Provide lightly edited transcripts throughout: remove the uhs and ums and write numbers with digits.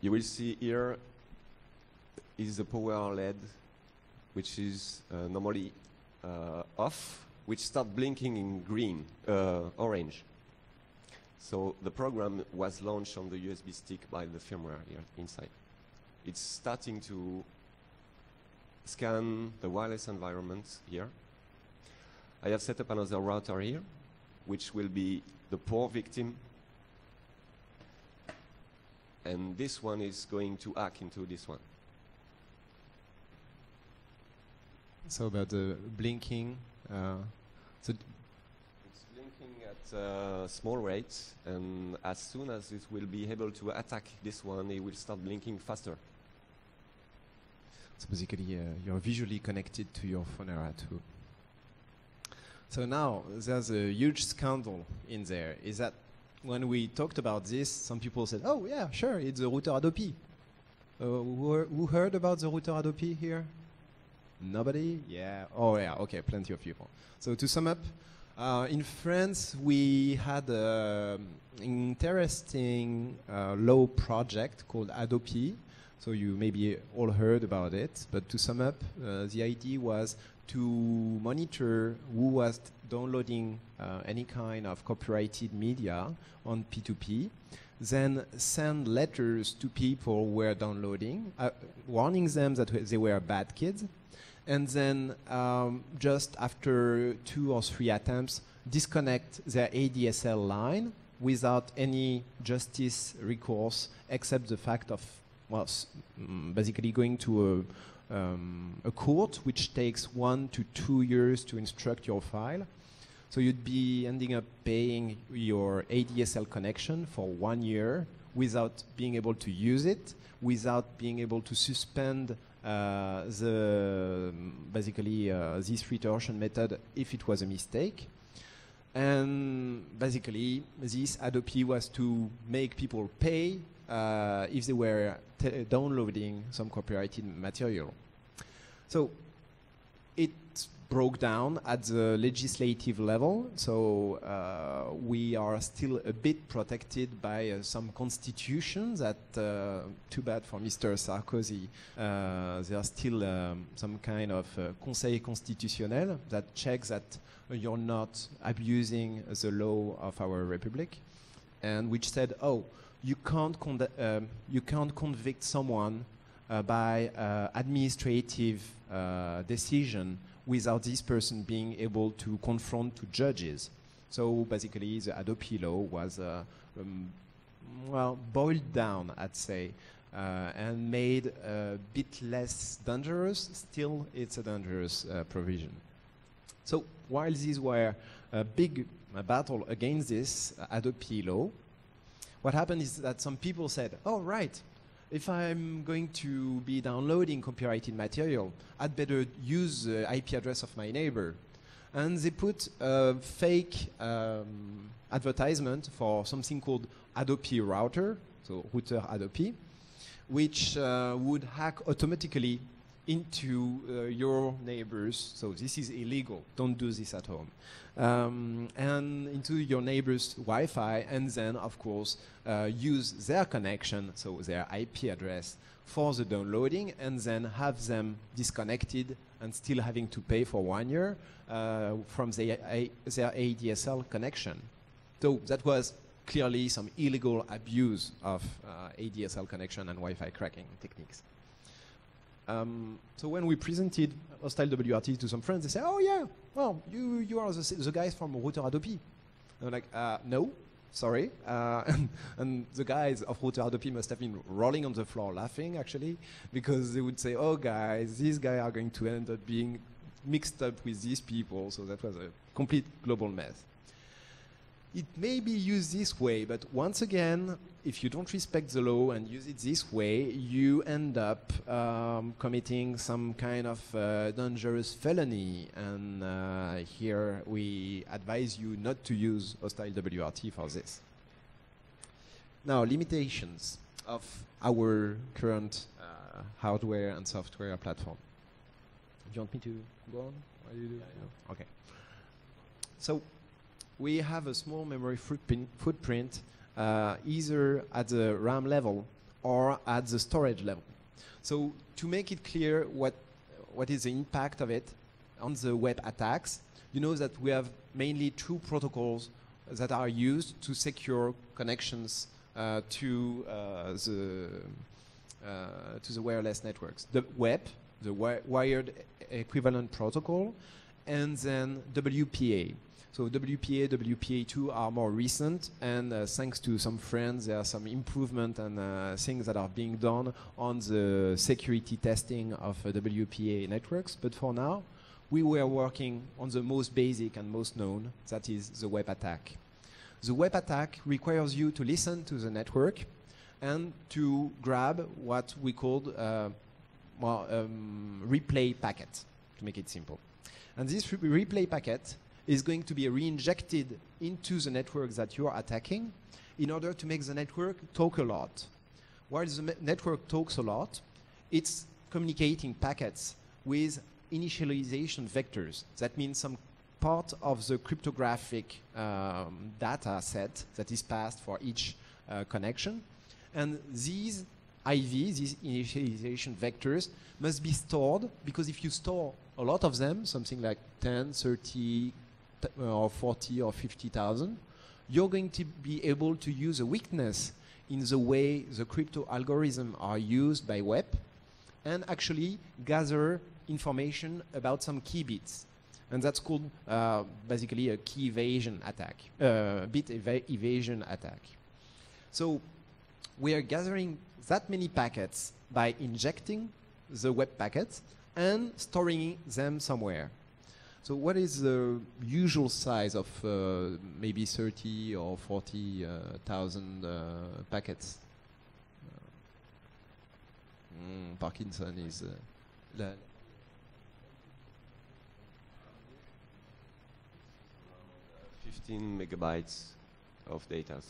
you will see here is the power LED, which is normally off, which start blinking in green, orange. So the program was launched on the USB stick by the firmware here inside. It's starting to scan the wireless environment here. I have set up another router here, which will be the poor victim. And this one is going to hack into this one. So about the blinking, so it's blinking at small rates, and as soon as it will be able to attack this one, it will start blinking faster. So basically, you're visually connected to your Phonera too. So now there's a huge scandal in there. Is that when we talked about this, some people said, "Oh yeah, sure, it's the router Adopi." Who heard about the router Adopi here? Nobody? Yeah. Oh yeah. Okay, plenty of people. So to sum up, in France we had an interesting law project called Adopi. So you maybe all heard about it, but to sum up, the idea was to monitor who was downloading any kind of copyrighted media on P2P, then send letters to people who were downloading, warning them that they were bad kids, and then just after 2 or 3 attempts, disconnect their ADSL line without any justice recourse, except the fact of, well, basically going to a court, which takes 1 to 2 years to instruct your file. So you'd be ending up paying your ADSL connection for 1 year without being able to use it, without being able to suspend this retortion method if it was a mistake. And basically, this Adopi was to make people pay if they were downloading some copyrighted material. So it broke down at the legislative level, so we are still a bit protected by some constitutions that, too bad for Mr. Sarkozy, there are still some kind of Conseil constitutionnel that checks that you're not abusing the law of our republic, and which said, oh, you can't convict someone by administrative decision without this person being able to confront to judges. So basically, the Adopi law was well, boiled down, I'd say, and made a bit less dangerous. Still, it's a dangerous provision. So while these were a big battle against this Adopi law, what happened is that some people said, oh, right, if I'm going to be downloading copyrighted material, I'd better use the IP address of my neighbor. And they put a fake advertisement for something called Adopi router, so router Adopi, which would hack automatically into your neighbors. So this is illegal. Don't do this at home. And into your neighbor's Wi-Fi, and then, of course, use their connection, so their IP address, for the downloading, and then have them disconnected and still having to pay for 1 year from their ADSL connection. So that was clearly some illegal abuse of ADSL connection and Wi-Fi cracking techniques. So when we presented HostileWRT to some friends, they said, oh yeah, well, you are the guys from Router Adopi. And I'm like, no, sorry. And the guys of Router Adopi must have been rolling on the floor laughing, actually, because they would say, oh guys, these guys are going to end up being mixed up with these people. So that was a complete global mess. It may be used this way, but once again, if you don't respect the law and use it this way, you end up committing some kind of dangerous felony. And here we advise you not to use HostileWRT for this. Now, limitations of our current hardware and software platform. Do you want me to go on? What do you do? Yeah. No? Okay. So we have a small memory footprint either at the RAM level or at the storage level. So to make it clear what is the impact of it on the web attacks, you know that we have mainly two protocols that are used to secure connections to the wireless networks. The WEP, the wired equivalent protocol, and then WPA. So WPA, WPA2 are more recent, and thanks to some friends, there are some improvement and things that are being done on the security testing of WPA networks. But for now, we were working on the most basic and most known, that is the web attack. The web attack requires you to listen to the network and to grab what we called replay packet, to make it simple. And this replay packet is going to be re-injected into the network that you are attacking in order to make the network talk a lot. While the network talks a lot, it's communicating packets with initialization vectors. That means some part of the cryptographic data set that is passed for each connection. And these IV, these initialization vectors, must be stored, because if you store a lot of them, something like 10, 30, or 40 or 50,000, you're going to be able to use a weakness in the way the crypto algorithms are used by web and actually gather information about some key bits. And that's called basically a key evasion attack, bit evasion attack. So we are gathering that many packets by injecting the web packets and storing them somewhere. So what is the usual size of maybe 30 or 40,000 packets? Parkinson is 15 megabytes of data.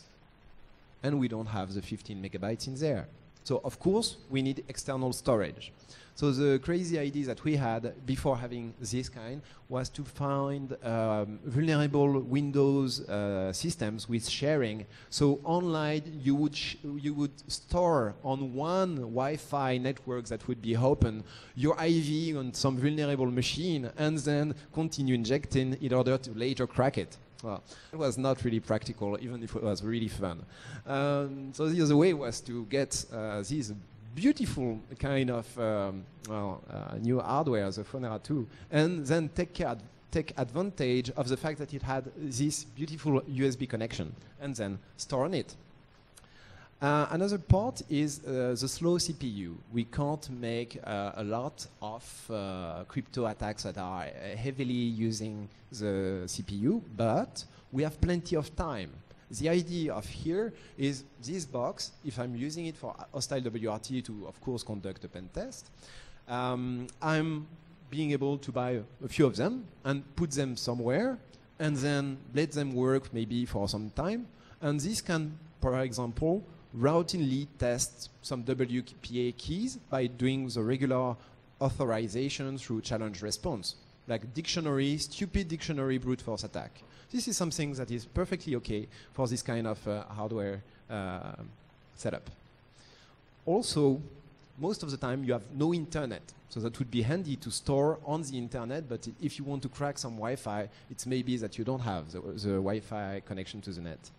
And we don't have the 15 megabytes in there. So of course we need external storage. So the crazy idea that we had before having this kind was to find vulnerable Windows systems with sharing. So online you would store on one Wi-Fi network that would be open your IV on some vulnerable machine and then continue injecting in order to later crack it. Well, it was not really practical, even if it was really fun. So the other way was to get these beautiful kind of new hardware, the Phonera 2, and then take advantage of the fact that it had this beautiful USB connection, and then store on it. Another part is the slow CPU. We can't make a lot of crypto attacks that are heavily using the CPU, but we have plenty of time. The idea of here is this box, if I'm using it for HostileWRT to, of course, conduct a pen test, I'm being able to buy a few of them and put them somewhere and then let them work maybe for some time. And this can, for example, routinely test some WPA keys by doing the regular authorization through challenge response, like dictionary, stupid dictionary brute force attack. This is something that is perfectly okay for this kind of hardware setup. Also, most of the time you have no internet, so that would be handy to store on the internet, but if you want to crack some Wi-Fi, it's maybe that you don't have the Wi-Fi connection to the net.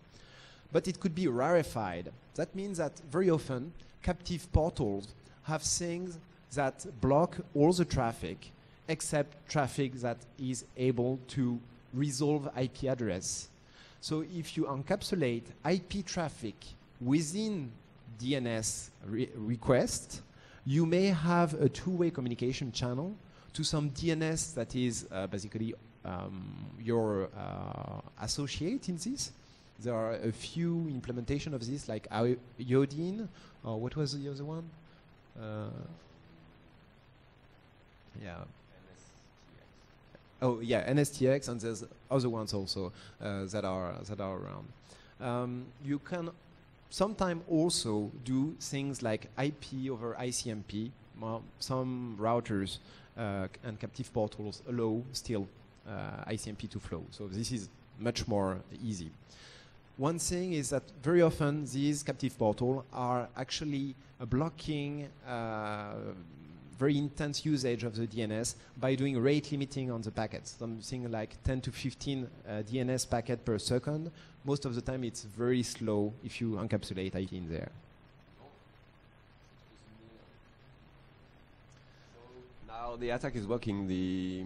But it could be rarefied. That means that very often captive portals have things that block all the traffic except traffic that is able to resolve IP address. So if you encapsulate IP traffic within DNS request, you may have a two-way communication channel to some DNS that is basically your associate in this. There are a few implementation of this, like Iodine, or what was the other one? Yeah. Oh yeah, NSTX, and there's other ones also that are around. You can sometimes also do things like IP over ICMP. Some routers and captive portals allow still ICMP to flow. So this is much more easy. One thing is that very often these captive portals are actually blocking very intense usage of the DNS by doing rate limiting on the packets, something like 10 to 15 DNS packets per second. Most of the time it's very slow if you encapsulate IT in there. Now the attack is blocking the